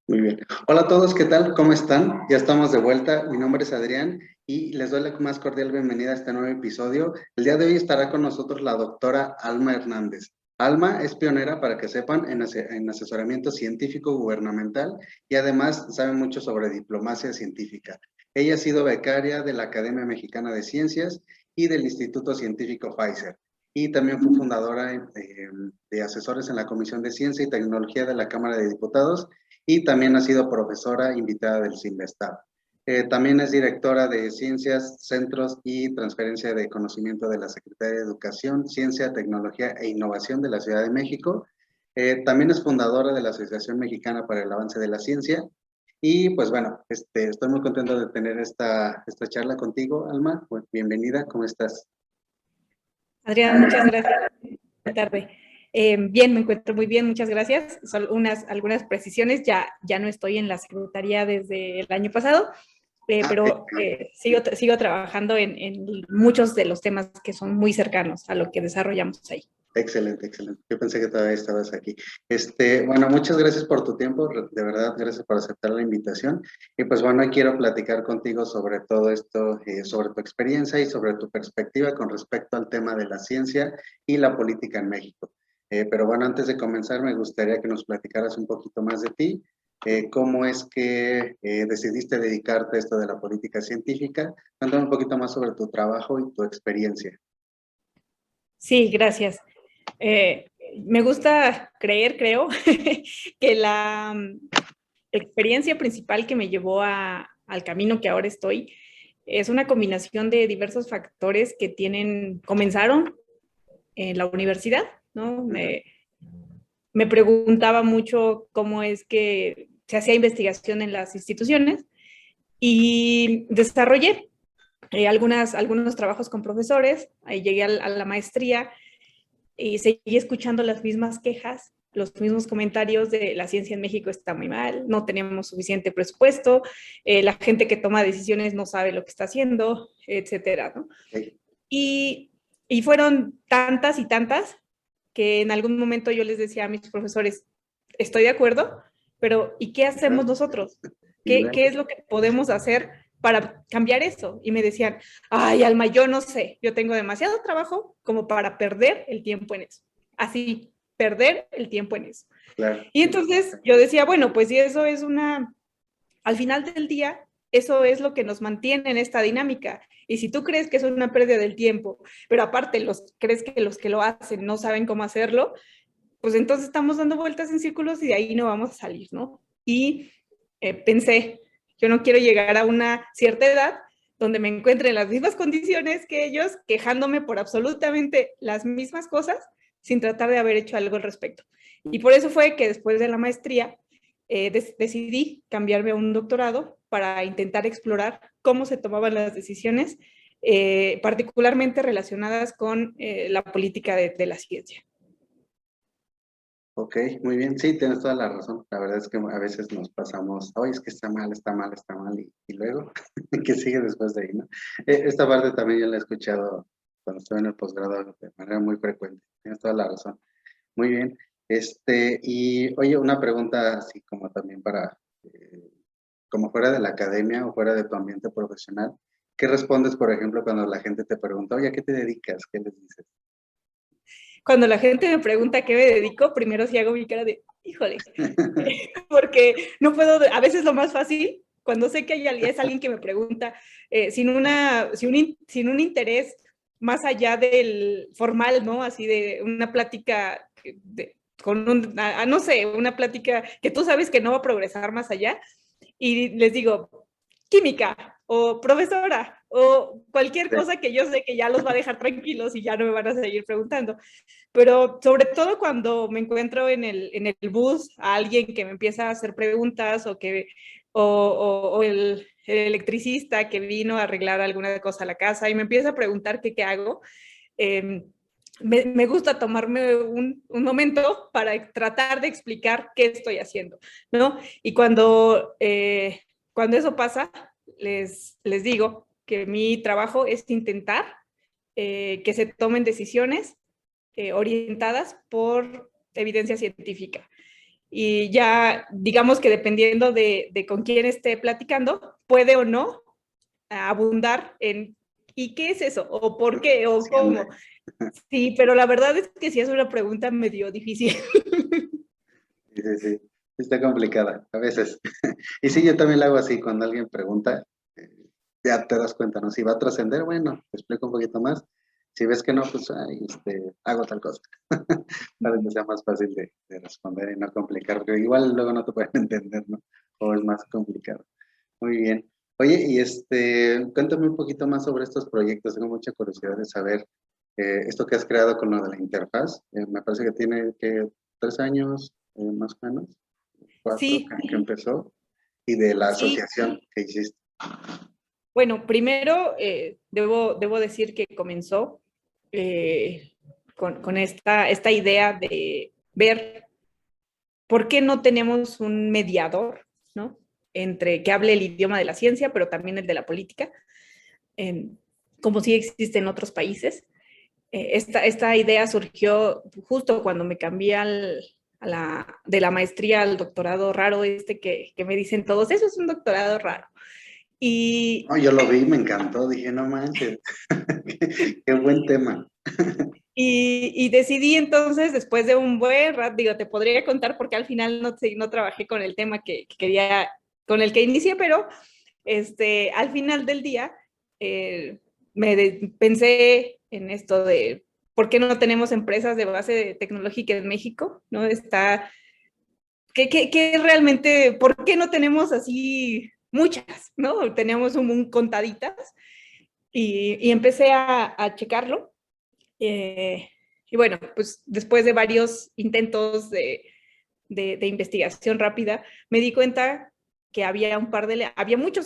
Muy bien. Hola a todos, ¿qué tal? ¿Cómo están? Ya estamos de vuelta. Mi nombre es Adrián y les doy la más cordial bienvenida a este nuevo episodio. El día de hoy estará con nosotros la doctora Alma Hernández. Alma es pionera, para que sepan, en asesoramiento científico gubernamental y además sabe mucho sobre diplomacia científica. Ella ha sido becaria de la Academia Mexicana de Ciencias y del Instituto Científico Pfizer. Y también fue fundadora de asesores en la Comisión de Ciencia y Tecnología de la Cámara de Diputados y también ha sido profesora invitada del CIMBESTAB. También es directora de Ciencias, Centros y Transferencia de Conocimiento de la Secretaría de Educación, Ciencia, Tecnología e Innovación de la Ciudad de México. También es fundadora de la Asociación Mexicana para el Avance de la Ciencia. Y pues bueno, estoy muy contento de tener esta charla contigo, Alma. Pues, bienvenida, ¿cómo estás? Adrián, muchas gracias. Buenas tardes. Bien, me encuentro muy bien, muchas gracias. Son algunas precisiones. Ya no estoy en la Secretaría desde el año pasado, pero sigo trabajando en muchos de los temas que son muy cercanos a lo que desarrollamos ahí. Excelente, excelente. Yo pensé que todavía estabas aquí. Bueno, muchas gracias por tu tiempo, de verdad, gracias por aceptar la invitación. Y pues bueno, hoy quiero platicar contigo sobre todo esto, sobre tu experiencia y sobre tu perspectiva con respecto al tema de la ciencia y la política en México. Pero bueno, antes de comenzar, me gustaría que nos platicaras un poquito más de ti. ¿Cómo es que decidiste dedicarte a esto de la política científica? Cuéntame un poquito más sobre tu trabajo y tu experiencia. Sí, gracias. Eh, Me gusta creo, que la experiencia principal que me llevó al camino que ahora estoy es una combinación de diversos factores que comenzaron en la universidad, ¿no? Me preguntaba mucho cómo es que se hacía investigación en las instituciones y desarrollé algunos trabajos con profesores, ahí llegué a la maestría y seguí escuchando las mismas quejas, los mismos comentarios de la ciencia en México está muy mal, no tenemos suficiente presupuesto, la gente que toma decisiones no sabe lo que está haciendo, etcétera, ¿no? Okay. Y, y fueron tantas y tantas que en algún momento yo les decía a mis profesores, estoy de acuerdo, pero ¿y qué hacemos nosotros? Y luego, ¿Qué es lo que podemos hacer para cambiar eso? Y me decían, ay, Alma, yo no sé, yo tengo demasiado trabajo como para perder el tiempo en eso. Así, perder el tiempo en eso. claro. Y entonces yo decía, bueno, pues si eso es al final del día, eso es lo que nos mantiene en esta dinámica. Y si tú crees que es una pérdida del tiempo, pero aparte crees que los que lo hacen no saben cómo hacerlo, pues entonces estamos dando vueltas en círculos y de ahí no vamos a salir, ¿no? Y pensé, yo no quiero llegar a una cierta edad donde me encuentre en las mismas condiciones que ellos, quejándome por absolutamente las mismas cosas, sin tratar de haber hecho algo al respecto. Y por eso fue que después de la maestría decidí cambiarme a un doctorado para intentar explorar cómo se tomaban las decisiones, particularmente relacionadas con la política de la ciencia. Ok, muy bien, sí, tienes toda la razón. La verdad es que a veces nos pasamos, oye, es que está mal, está mal, está mal, y luego, ¿qué sigue después de ahí, no? Esta parte también yo la he escuchado cuando estuve en el posgrado de manera muy frecuente. Tienes toda la razón. Muy bien. Y oye, una pregunta así como también eh, como fuera de la academia o fuera de tu ambiente profesional, ¿qué respondes, por ejemplo, cuando la gente te pregunta, oye, ¿a qué te dedicas? ¿Qué les dices? Cuando la gente me pregunta a qué me dedico, primero sí hago mi cara de, híjole, porque no puedo, a veces lo más fácil, cuando sé que es alguien que me pregunta sin un interés más allá del formal, ¿no? Así de una plática no sé, una plática que tú sabes que no va a progresar más allá, y les digo, química o profesora o cualquier Sí, cosa que yo sé que ya los va a dejar tranquilos y ya no me van a seguir preguntando. Pero sobre todo cuando me encuentro en el bus a alguien que me empieza a hacer preguntas o el electricista que vino a arreglar alguna cosa a la casa y me empieza a preguntar qué hago, eh, me gusta tomarme un momento para tratar de explicar qué estoy haciendo, ¿no? Y cuando eso pasa, les digo que mi trabajo es intentar que se tomen decisiones orientadas por evidencia científica. y ya digamos que dependiendo de con quién esté platicando, puede o no abundar en ¿y qué es eso? ¿O por qué? ¿O cómo? Sí, pero la verdad es que sí es una pregunta medio difícil. Sí, sí, sí. Está complicada a veces. Y sí, yo también la hago así, cuando alguien pregunta, eh, ya te das cuenta, ¿no? Si va a trascender, bueno, te explico un poquito más. Si ves que no, pues ay, hago tal cosa, para que sea más fácil de responder y no complicar, porque igual luego no te pueden entender, ¿no? O es más complicado. Muy bien. Oye, y cuéntame un poquito más sobre estos proyectos. Tengo mucha curiosidad de saber esto que has creado con lo de la interfaz. Me parece que tiene que 3 años, más o menos, 4 Sí, que empezó, y de la sí. asociación que hiciste. Bueno, primero debo decir que comenzó con esta idea de ver por qué no tenemos un mediador, ¿no? Entre que hable el idioma de la ciencia, pero también el de la política, como sí existe en otros países. Esta idea surgió justo cuando me cambié de la maestría al doctorado raro que me dicen todos, eso es un doctorado raro. Y, No, yo lo vi, me encantó, dije, no manches, qué buen tema. y decidí entonces, después de un buen rato, digo, te podría contar porque al final no trabajé con el tema que quería, con el que inicié, pero al final del día pensé en esto de por qué no tenemos empresas de base tecnológica en México, ¿no? ¿Qué realmente, por qué no tenemos así muchas, ¿no? Tenemos contaditas y empecé a checarlo. Y bueno, pues después de varios intentos de investigación rápida, me di cuenta que había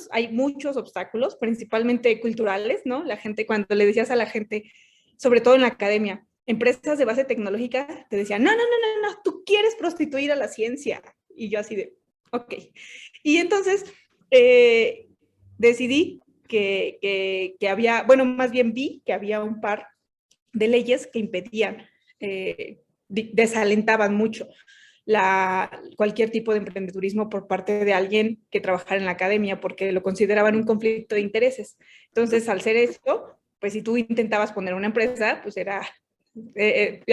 hay muchos obstáculos, principalmente culturales, ¿no? La gente, cuando le decías a la gente, sobre todo en la academia, empresas de base tecnológica, te decían, no, tú quieres prostituir a la ciencia. Y yo así de, ok. Y entonces decidí que había, bueno, más bien vi que había un par de leyes que impedían, desalentaban mucho cualquier tipo de emprendedurismo por parte de alguien que trabajara en la academia, porque lo consideraban un conflicto de intereses. Entonces, al ser esto, pues si tú intentabas poner una empresa, pues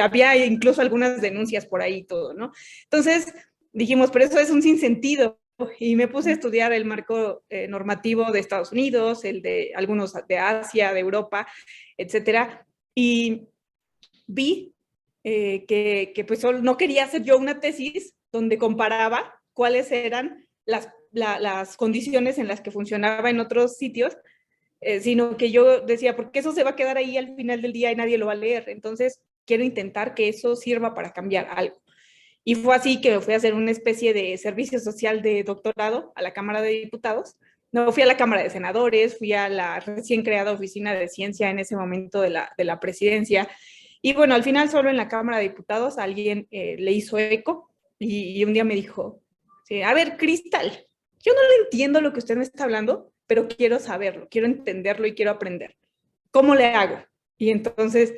había incluso algunas denuncias por ahí y todo, ¿no? Entonces, dijimos, pero eso es un sinsentido. Y me puse a estudiar el marco normativo de Estados Unidos, el de algunos de Asia, de Europa, etcétera. Y vi pues no quería hacer yo una tesis donde comparaba cuáles eran las condiciones en las que funcionaba en otros sitios, sino que yo decía, porque eso se va a quedar ahí al final del día y nadie lo va a leer. Entonces, quiero intentar que eso sirva para cambiar algo. Y fue así que me fui a hacer una especie de servicio social de doctorado a la Cámara de Diputados. No, fui a la Cámara de Senadores, fui a la recién creada Oficina de Ciencia en ese momento de la presidencia. Y bueno, al final solo en la Cámara de Diputados alguien le hizo eco y un día me dijo, sí, a ver, Cristal, yo no le entiendo lo que usted me está hablando, pero quiero saberlo, quiero entenderlo y quiero aprender. ¿Cómo le hago? Y entonces,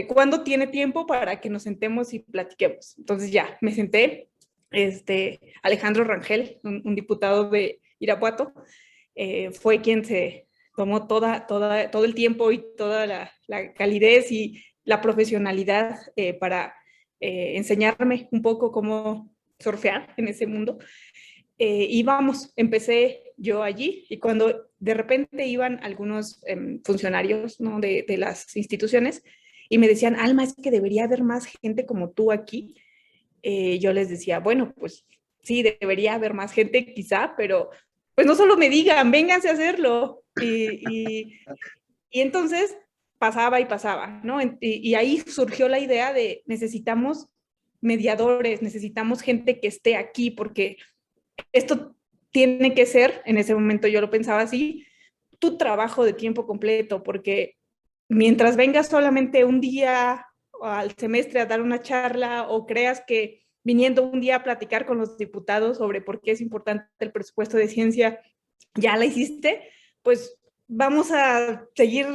¿cuándo tiene tiempo para que nos sentemos y platiquemos? Entonces ya, me senté, Alejandro Rangel, un diputado de Irapuato, fue quien se tomó todo el tiempo y toda la calidez y la profesionalidad para enseñarme un poco cómo surfear en ese mundo. Y vamos, empecé yo allí y cuando de repente iban algunos funcionarios, ¿no? de las instituciones y me decían, Alma, es que debería haber más gente como tú aquí. Yo les decía, bueno, pues sí, debería haber más gente quizá, pero pues no solo me digan, vénganse a hacerlo. Y entonces pasaba y pasaba, ¿no? Y ahí surgió la idea de necesitamos mediadores, necesitamos gente que esté aquí, porque esto tiene que ser, en ese momento yo lo pensaba así, tu trabajo de tiempo completo, porque mientras vengas solamente un día al semestre a dar una charla o creas que viniendo un día a platicar con los diputados sobre por qué es importante el presupuesto de ciencia, ya la hiciste, pues vamos a seguir,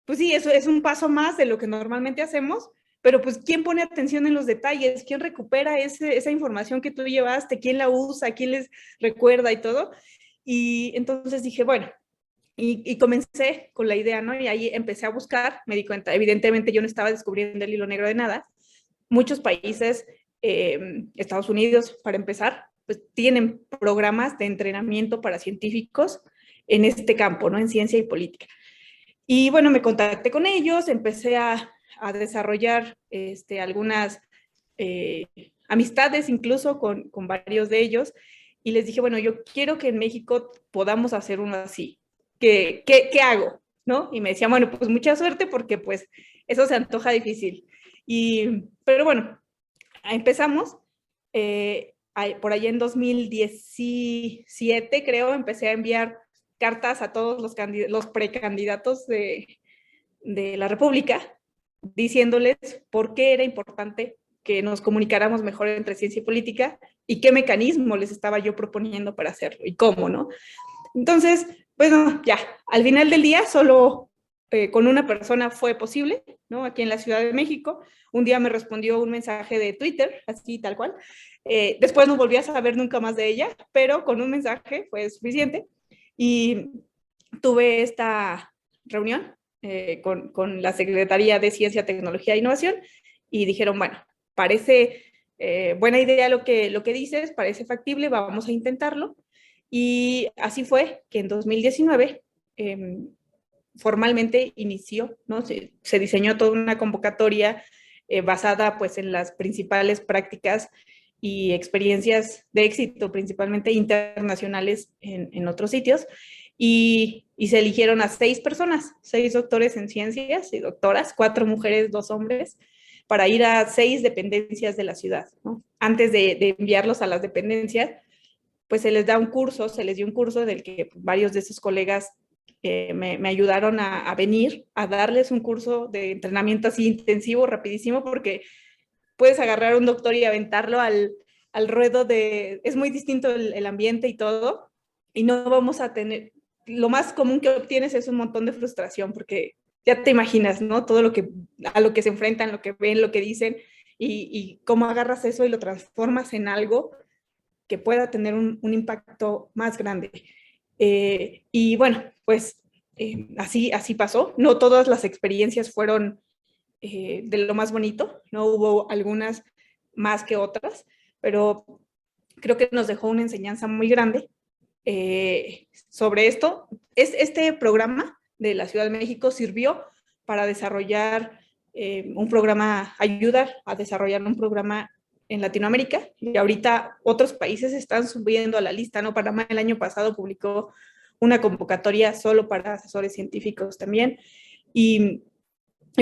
pues sí, eso es un paso más de lo que normalmente hacemos, pero pues ¿quién pone atención en los detalles? ¿Quién recupera esa información que tú llevaste? ¿Quién la usa? ¿Quién les recuerda y todo? Y entonces dije, bueno, y comencé con la idea, ¿no? Y ahí empecé a buscar, me di cuenta, evidentemente yo no estaba descubriendo el hilo negro de nada. Muchos países, Estados Unidos, para empezar, pues tienen programas de entrenamiento para científicos en este campo, ¿no? En ciencia y política. Y bueno, me contacté con ellos, empecé a desarrollar algunas amistades incluso con varios de ellos, y les dije, bueno, yo quiero que en México podamos hacer uno así. ¿Qué hago? ¿No? Y me decían, bueno, pues mucha suerte porque pues eso se antoja difícil. Pero bueno, empezamos. Por ahí en 2017, creo, empecé a enviar cartas a todos los precandidatos de la República, diciéndoles por qué era importante que nos comunicáramos mejor entre ciencia y política y qué mecanismo les estaba yo proponiendo para hacerlo y cómo, ¿no? Entonces, bueno, ya, al final del día solo con una persona fue posible, ¿no? Aquí en la Ciudad de México. Un día me respondió un mensaje de Twitter, así tal cual. Después no volví a saber nunca más de ella, pero con un mensaje fue suficiente. Y tuve esta reunión con la Secretaría de Ciencia, Tecnología e Innovación y dijeron, bueno, parece buena idea lo que dices, parece factible, vamos a intentarlo. Y así fue que en 2019 formalmente inició, ¿no? Se diseñó toda una convocatoria basada pues en las principales prácticas y experiencias de éxito, principalmente internacionales en otros sitios, y se eligieron a 6 personas, 6 doctores en ciencias y doctoras, 4 mujeres, 2 hombres, para ir a 6 dependencias de la ciudad, ¿no? Antes de enviarlos a las dependencias, pues se les da un curso, se les dio un curso del que varios de sus colegas me ayudaron a venir, a darles un curso de entrenamiento así intensivo, rapidísimo, porque puedes agarrar un doctor y aventarlo al ruedo de... Es muy distinto el ambiente y todo, y no vamos a tener... Lo más común que obtienes es un montón de frustración, porque ya te imaginas, ¿no? Todo lo que, a lo que se enfrentan, lo que ven, lo que dicen, y cómo agarras eso y lo transformas en algo que pueda tener un impacto más grande. Y bueno, pues así pasó. No todas las experiencias fueron de lo más bonito, no hubo algunas más que otras, pero creo que nos dejó una enseñanza muy grande sobre esto. Este programa de la Ciudad de México sirvió para desarrollar un programa, ayudar a desarrollar un programa en Latinoamérica, y ahorita otros países están subiendo a la lista, ¿no? Panamá el año pasado publicó una convocatoria solo para asesores científicos también, y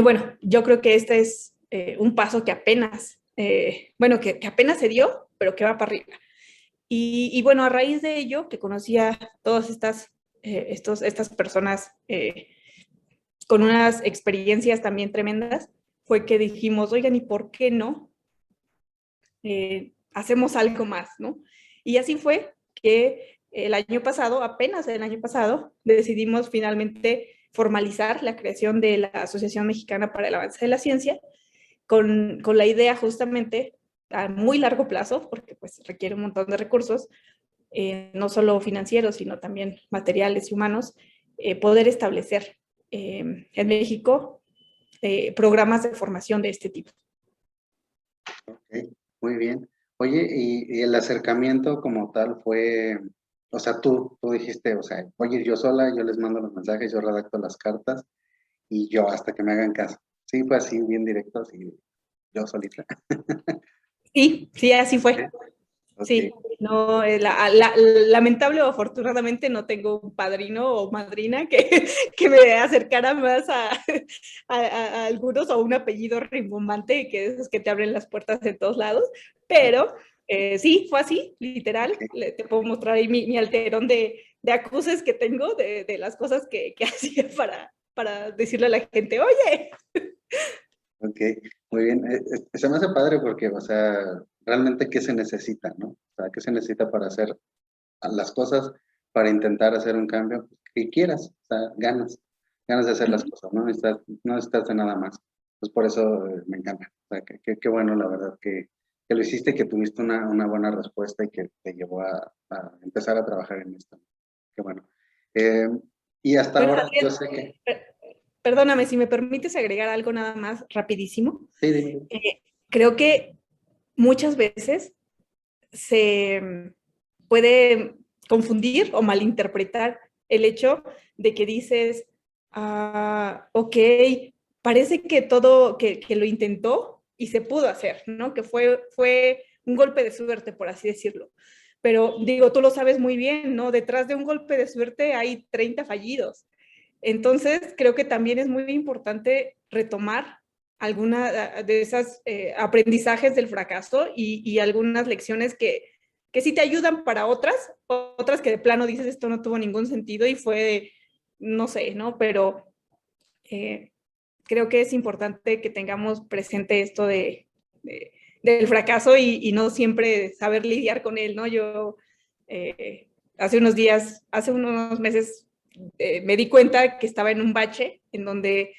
bueno, yo creo que este es un paso que apenas, bueno, que apenas se dio, pero que va para arriba. Y bueno, a raíz de ello, que conocía todas estas personas con unas experiencias también tremendas, fue que dijimos, oigan, ¿y por qué no hacemos algo más, ¿no? Y así fue que el año pasado, apenas el año pasado, decidimos finalmente formalizar la creación de la Asociación Mexicana para el Avance de la Ciencia, con la idea justamente a muy largo plazo, porque pues requiere un montón de recursos, no solo financieros, sino también materiales y humanos, poder establecer en México programas de formación de este tipo. Ok, muy bien. Oye, y el acercamiento como tal fue, o sea, tú dijiste, o sea, voy a ir yo sola, yo les mando los mensajes, yo redacto las cartas y yo hasta que me hagan caso. Sí, fue así, bien directo, así, yo solita. Sí, así fue. Ok, Sí, no, lamentable o afortunadamente no tengo un padrino o madrina que me acercara más a algunos o un apellido rimbombante, que es esos que te abren las puertas en todos lados, pero sí, fue así, literal. ok, Te puedo mostrar ahí mi alterón de acuses que tengo de las cosas que hacía para decirle a la gente, oye. ok, muy bien. Se me hace padre porque, o sea, realmente qué se necesita, ¿no? O sea, qué se necesita para hacer las cosas, para intentar hacer un cambio que quieras, o sea, ganas de hacer las cosas, no necesitas de nada más. Pues por eso me encanta. O sea, qué bueno, la verdad, que lo hiciste, que tuviste una buena respuesta y que te llevó a empezar a trabajar en esto. Qué bueno. Eh, y hasta Bueno, ahora, yo Adrián, sé que... perdóname, si me permites agregar algo nada más rapidísimo. Sí, dime. Creo que muchas veces se puede confundir o malinterpretar el hecho de que dices, ok, parece que todo, que lo intentó y se pudo hacer, ¿no? Que fue un golpe de suerte, por así decirlo. Pero digo, tú lo sabes muy bien, ¿no? Detrás de un golpe de suerte hay 30 fallidos. Entonces, creo que también es muy importante retomar alguna de esas aprendizajes del fracaso y algunas lecciones que sí te ayudan para otras que de plano dices esto no tuvo ningún sentido y fue, no sé, ¿no? Pero creo que es importante que tengamos presente esto del fracaso y no siempre saber lidiar con él, ¿no? Yo hace unos meses me di cuenta que estaba en un bache en donde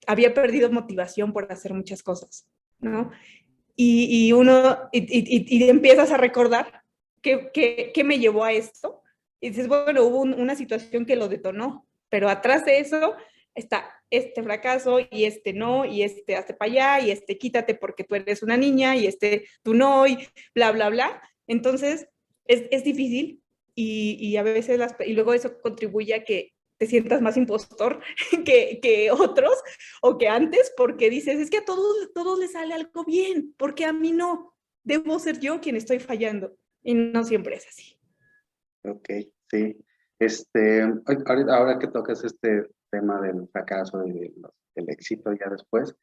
había perdido motivación por hacer muchas cosas, ¿no? Y empiezas a recordar qué me llevó a esto. Y dices, bueno, hubo una situación que lo detonó, pero atrás de eso está este fracaso y este no, y este hazte para allá, y este quítate porque tú eres una niña, y este tú no, y bla, bla, bla. Entonces, es difícil y a veces, y luego eso contribuye a que te sientas más impostor que otros o que antes, porque dices, es que a todos les sale algo bien, porque a mí no, debo ser yo quien estoy fallando, y no siempre es así. Ok, sí. Ahora que tocas este tema del fracaso y del éxito ya después,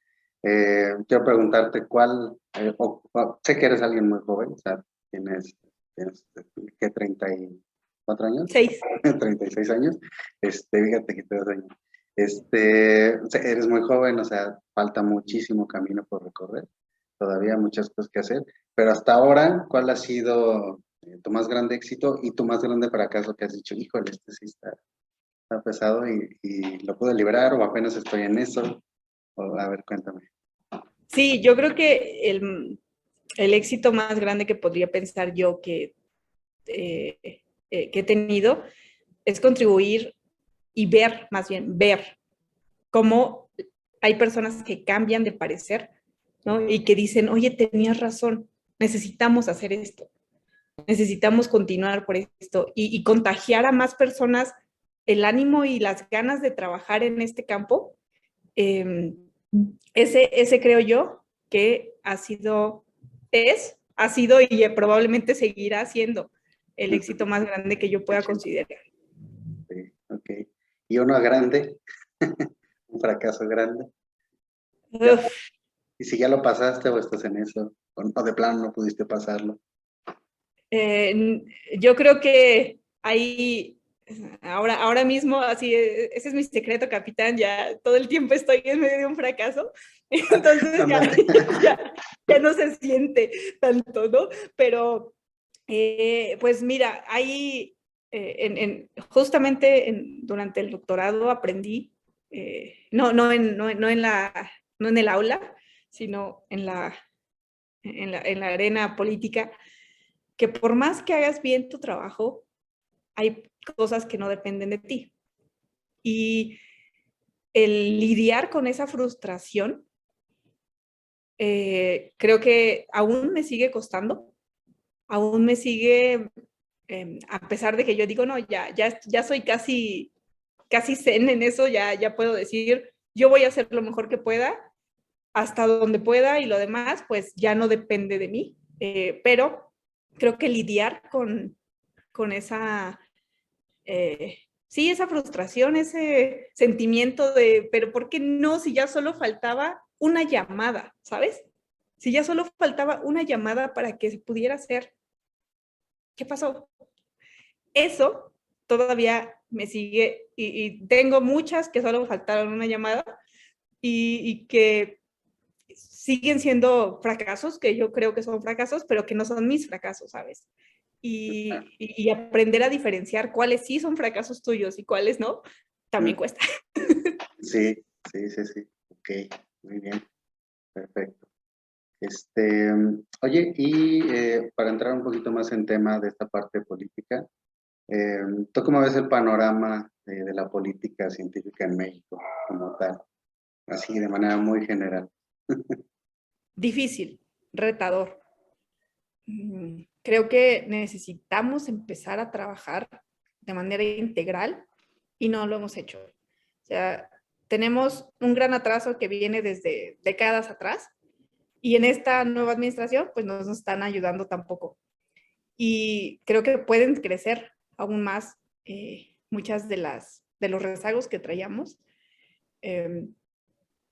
quiero preguntarte sé que eres alguien muy joven, o sea, tienes ¿qué, 34 años? 6. 36 años. Fíjate que te das años. O sea, eres muy joven, o sea, falta muchísimo camino por recorrer, todavía muchas cosas que hacer, pero hasta ahora, ¿cuál ha sido tu más grande éxito y tu más grande fracaso que has dicho, híjole, este sí está pesado y lo puedo liberar o apenas estoy en eso? O, a ver, cuéntame. Sí, yo creo que el éxito más grande que podría pensar yo eh, que he tenido es contribuir y ver, más bien, ver cómo hay personas que cambian de parecer, ¿no? Y que dicen, oye, tenías razón, necesitamos hacer esto, necesitamos continuar por esto y contagiar a más personas el ánimo y las ganas de trabajar en este campo. Eh, ese creo yo que ha sido y probablemente seguirá siendo el éxito más grande que yo pueda considerar. Sí, ok. Y uno grande, un fracaso grande. Ya, Uf, y si ya lo pasaste o estás en eso, o de plano no pudiste pasarlo. yo creo que ahí, ahora mismo, así, ese es mi secreto, capitán, ya todo el tiempo estoy en medio de un fracaso, entonces ya, ya no se siente tanto, ¿no? Pero, pues mira, ahí, justamente durante el doctorado aprendí, no en el aula, sino en la arena política, que por más que hagas bien tu trabajo, hay cosas que no dependen de ti. Y el lidiar con esa frustración, creo que aún me sigue costando, aún me sigue, a pesar de que yo digo, no, ya soy casi zen en eso, ya puedo decir, yo voy a hacer lo mejor que pueda, hasta donde pueda y lo demás, pues ya no depende de mí. Pero creo que lidiar con esa, sí, esa frustración, ese sentimiento de, pero ¿por qué no? Si ya solo faltaba una llamada, ¿sabes? Si ya solo faltaba una llamada para que se pudiera hacer, ¿qué pasó? Eso todavía me sigue y tengo muchas que solo faltaron una llamada y que siguen siendo fracasos, que yo creo que son fracasos, pero que no son mis fracasos, ¿sabes? Y aprender a diferenciar cuáles sí son fracasos tuyos y cuáles no, también cuesta. Sí, sí, sí, sí. Ok. muy bien, perfecto. Oye, y para entrar un poquito más en tema de esta parte política, ¿tú cómo ves el panorama de la política científica en México como tal? Así de manera muy general. Difícil, retador. Creo que necesitamos empezar a trabajar de manera integral y no lo hemos hecho. O sea, tenemos un gran atraso que viene desde décadas atrás y en esta nueva administración pues no nos están ayudando tampoco. Y creo que pueden crecer aún más muchas de los rezagos que traíamos.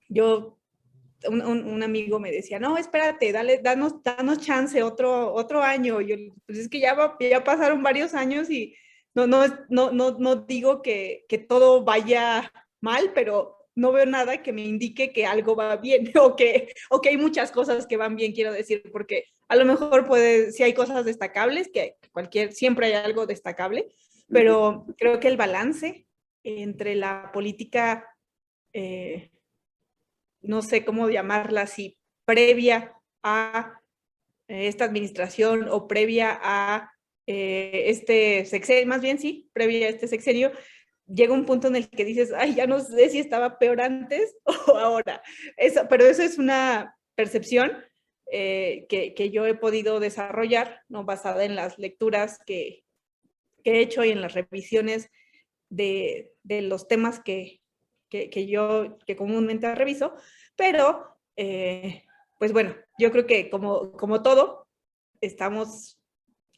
Yo un amigo me decía, no, espérate, danos chance otro año. Yo, pues es que ya pasaron varios años y no digo que todo vaya mal, pero no veo nada que me indique que algo va bien o que hay muchas cosas que van bien, quiero decir, porque a lo mejor si hay cosas destacables, que siempre hay algo destacable, pero creo que el balance entre la política no sé cómo llamarla así, previa a esta administración o previa a este sexenio, más bien sí, previa a este sexenio, llega un punto en el que dices, ay, ya no sé si estaba peor antes o ahora. Pero eso es una percepción que yo he podido desarrollar, ¿no? Basada en las lecturas que he hecho y en las revisiones de los temas que comúnmente reviso, pero pues bueno, yo creo que como todo,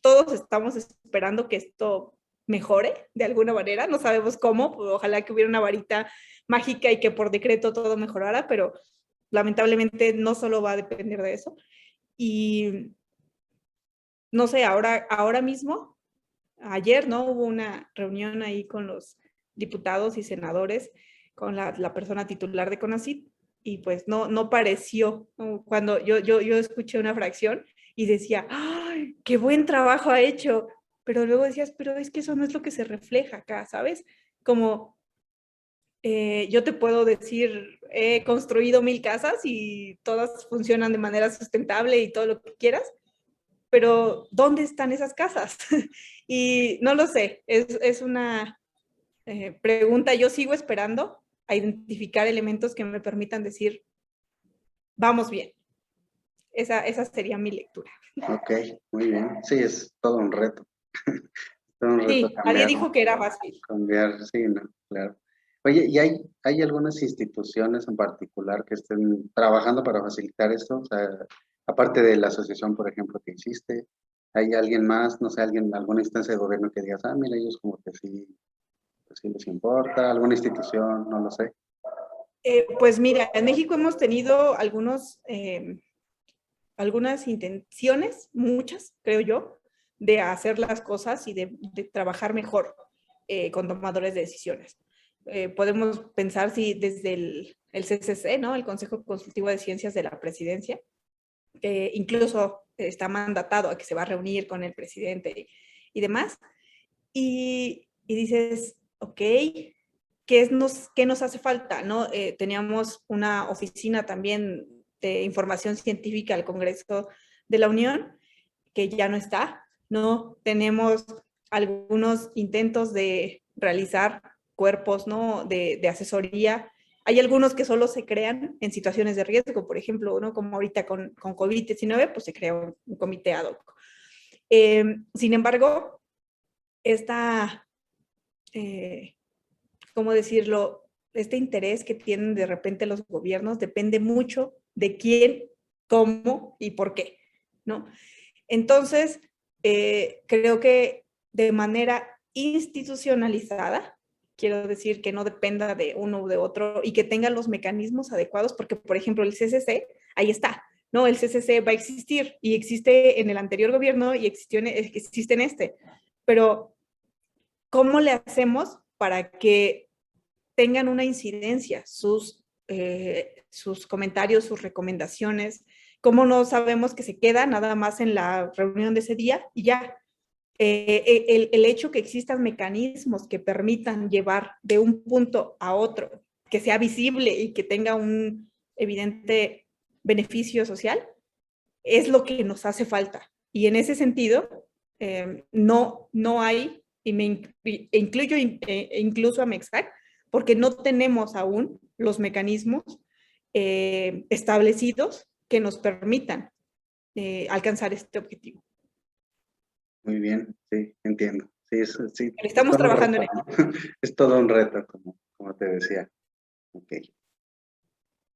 todos estamos esperando que esto mejore de alguna manera, no sabemos cómo, ojalá que hubiera una varita mágica y que por decreto todo mejorara, pero lamentablemente no solo va a depender de eso. Y no sé, ahora mismo, ayer, ¿no? Hubo una reunión ahí con los diputados y senadores, con la persona titular de CONACYT, y pues no pareció, ¿no? Cuando yo escuché una fracción y decía, ¡ay, qué buen trabajo ha hecho! Pero luego decías, pero es que eso no es lo que se refleja acá, ¿sabes? Como yo te puedo decir, he construido 1000 casas y todas funcionan de manera sustentable y todo lo que quieras, pero ¿dónde están esas casas? Y no lo sé, es una pregunta. Yo sigo esperando a identificar elementos que me permitan decir, vamos bien. Esa sería mi lectura. Ok, muy bien. Sí, es todo un reto. Todo un reto Sí, nadie cambiar, dijo que era fácil. sí, no, claro. Oye, ¿y hay algunas instituciones en particular que estén trabajando para facilitar esto? O sea, aparte de la asociación, por ejemplo, que hiciste, ¿hay alguien más, no sé, alguna instancia de gobierno que digas, ah, mira, ellos como que sí, pues sí les importa, alguna institución, no lo sé? Pues mira, en México hemos tenido algunas intenciones, muchas, creo yo, de hacer las cosas y de trabajar mejor con tomadores de decisiones. Podemos pensar si desde el CCC, ¿no? El Consejo Consultivo de Ciencias de la Presidencia, incluso está mandatado a que se va a reunir con el presidente y demás, y dices, ok, ¿qué nos hace falta? ¿No? Teníamos una oficina también de información científica al Congreso de la Unión, que ya no está, ¿no? Tenemos algunos intentos de realizar cuerpos, ¿no? De asesoría. Hay algunos que solo se crean en situaciones de riesgo, por ejemplo, ¿no? Como ahorita con COVID-19, pues se crea un comité ad hoc. Sin embargo, esta, ¿cómo decirlo? Este interés que tienen de repente los gobiernos depende mucho de quién, cómo y por qué, ¿no? Entonces, creo que de manera institucionalizada, quiero decir que no dependa de uno u de otro y que tenga los mecanismos adecuados, porque, por ejemplo, el CCC, ahí está, ¿no? El CCC va a existir y existe en el anterior gobierno y existe en este, pero ¿cómo le hacemos para que tengan una incidencia sus comentarios, sus recomendaciones? ¿Cómo no sabemos que se queda nada más en la reunión de ese día y ya? El hecho que existan mecanismos que permitan llevar de un punto a otro, que sea visible y que tenga evidente beneficio social, es lo que nos hace falta. Y en ese sentido, no hay, y me incluyo incluso a MEXAC, porque no tenemos aún los mecanismos establecidos que nos permitan alcanzar este objetivo. Muy bien, sí, entiendo. Sí, sí, Estamos trabajando en ello. Es todo un reto, como te decía. Ok.